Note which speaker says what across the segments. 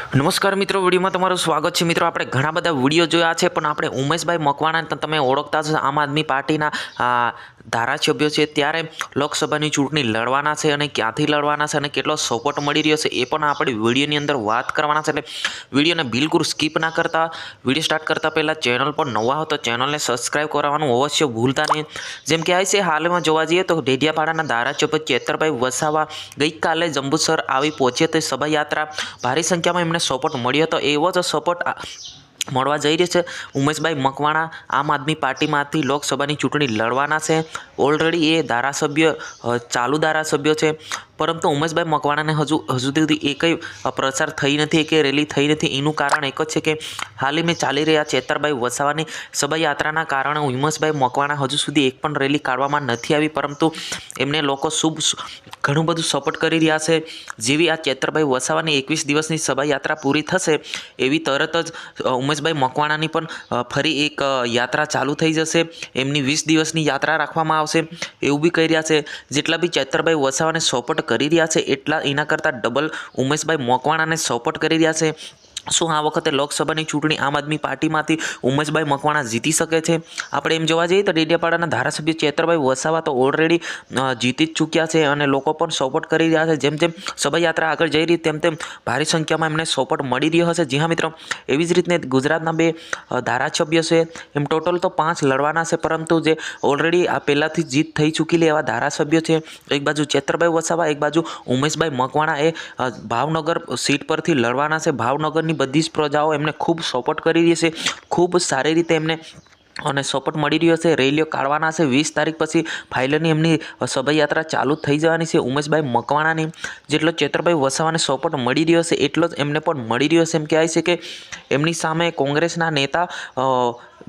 Speaker 1: નમસ્કાર મિત્રો, વિડીયોમાં તમારું સ્વાગત છે। મિત્રો, આપણે ઘણા બધા વિડીયો જોયા છે, પણ આપણે ઉમેશભાઈ મકવાણા તમે ઓળખતા છો, આમ આદમી પાર્ટીના ધારાસભ્યો છે, ત્યારે લોકસભાની ચૂંટણી લડવાના છે અને ક્યાંથી લડવાના છે અને કેટલો સપોર્ટ મળી રહ્યો છે એ પણ આપણે વિડીયોની અંદર વાત કરવાના છે। એટલે વિડીયોને બિલકુલ સ્કીપ ના કરતા, વિડીયો સ્ટાર્ટ કરતાં પહેલાં ચેનલ પર નવા હો તો ચેનલને સબસ્ક્રાઈબ કરવાનું અવશ્ય ભૂલતા નહીં। જેમ કે આ છે હાલમાં જોવા જઈએ તો ડેડિયાપાડાના ધારાસભ્ય ચેતરભાઈ વસાવા ગઈકાલે જંબુસર આવી પહોંચ્યા તો શોભાયાત્રા ભારી સંખ્યામાં એમને સપોર્ટ મળ્યો હતો। એવો જ સપોર્ટ મળવા જઈ રહ્યો છે ઉમેશભાઈ મકવાણા આમ આદમી પાર્ટીમાંથી લોકસભાની ચૂંટણી લડવાના છે। ઓલરેડી એ ધારાસભ્ય ચાલુ ધારાસભ્યો છે, પરંતુ ઉમેશભાઈ મકવાણાને હજુ સુધી એકય પ્રચાર થઈ નથી કે રેલી થઈ નથી। એનું કારણ એક જ છે કે હાલમાં ચાલી રહ્યા ચેતરભાઈ વસાવાની શોભાયાત્રાના કારણે ઉમેશભાઈ મકવાણા હજુ સુધી એક પણ રેલી કાઢવામાં નથી આવી, પરંતુ એમને લોકો ઘણું બધું સપોર્ટ કરી રહ્યા છે। જેવી આ ચેતરભાઈ વસાવાની 21 દિવસની શોભાયાત્રા પૂરી થશે એવી તરત જ ઉમેશભાઈ મકવાણાની પણ ફરી એક યાત્રા ચાલુ થઈ જશે। એમની 20 દિવસની યાત્રા રાખવામાં આવશે એવું બી કહી રહ્યા છે। જેટલા બી ચેતરભાઈ વસાવાને સપોર્ટ કરી રહ્યા છે એટલા એના કરતાં ડબલ ઉમેશભાઈ મકવાણાને સપોર્ટ કરી રહ્યા છે। શું આ વખતે લોકસભાની ચૂંટણી આમ આદમી પાર્ટીમાંથી ઉમેશભાઈ મકવાણા જીતી શકે છે? આપણે એમ જોવા જઈએ તો ડેડિયાપાડાના ધારાસભ્ય ચેતરભાઈ વસાવા તો ઓલરેડી જીતી જ ચૂક્યા છે અને લોકો પણ સપોર્ટ કરી રહ્યા છે। જેમ જેમ શોભાયાત્રા આગળ જઈ રહી તેમ તેમ ભારી સંખ્યામાં એમને સપોર્ટ મળી રહ્યો હશે। જી હા મિત્રો, એવી જ રીતને ગુજરાતના બે ધારાસભ્ય છે, એમ ટોટલ તો 5 લડવાના છે, પરંતુ જે ઓલરેડી આ પહેલાંથી જીત થઈ ચૂકેલી એવા ધારાસભ્યો છે, એક બાજુ ચેતરભાઈ વસાવા, એક બાજુ ઉમેશભાઈ મકવાણા એ ભાવનગર સીટ પરથી લડવાના છે। ભાવનગરની બધી જ પ્રજાઓ એમને ખૂબ સપોર્ટ કરી રહી છે, ખૂબ સારી રીતે એમને અને સપોર્ટ મળી રહ્યો છે। રેલીઓ કાઢવાના છે 20 તારીખ પછી ફાઇનલી એમની શોભાયાત્રા ચાલુ થઈ જવાની છે ઉમેશભાઈ મકવાણાની। જેટલો ચેતરભાઈ વસાવાને સપોર્ટ મળી રહ્યો છે એટલો જ એમને પણ મળી રહ્યો છે। એમ કહેવાય છે કે એમની સામે કોંગ્રેસના નેતા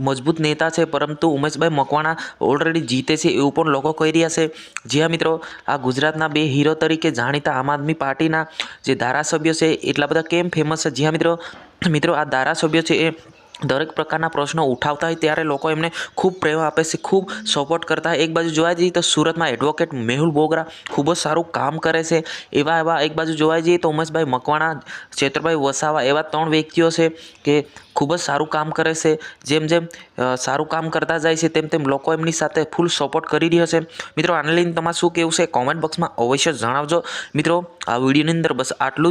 Speaker 1: મજબૂત નેતા છે, પરંતુ ઉમેશભાઈ મકવાણા ઓલરેડી જીતે છે એવું પણ લોકો કહી રહ્યા છે। જી હા મિત્રો, આ ગુજરાતના બે હીરો તરીકે જાણીતા આમ આદમી પાર્ટીના જે ધારાસભ્યો છે એટલા બધા કેમ ફેમસ છે? જી હા મિત્રો, આ ધારાસભ્યો છે એ દરેક પ્રકારના પ્રશ્નો ઉઠાવતા હોય ત્યારે લોકો એમને ખૂબ પ્રેમ આપે છે, ખૂબ સપોર્ટ કરતા હોય। એક બાજુ જોવા જઈએ તો સુરતમાં એડવોકેટ મેહુલ બોગરા ખૂબ જ સારું કામ કરે છે। એવા એક બાજુ જોવા જઈએ તો ઉમેશભાઈ મકવાણા, ચેતરભાઈ વસાવા એવા 3 વ્યક્તિઓ છે કે ખૂબ જ સારું કામ કરે છે। જેમ જેમ સારું કામ કરતા જાય છે તેમ તેમ લોકો એમની સાથે ફૂલ સપોર્ટ કરી રહ્યા છે। મિત્રો, આને લઈને તમારે શું કહેવું છે કોમેન્ટ બોક્સમાં અવશ્ય જણાવજો। મિત્રો, આ વિડીયોની અંદર બસ આટલું જ।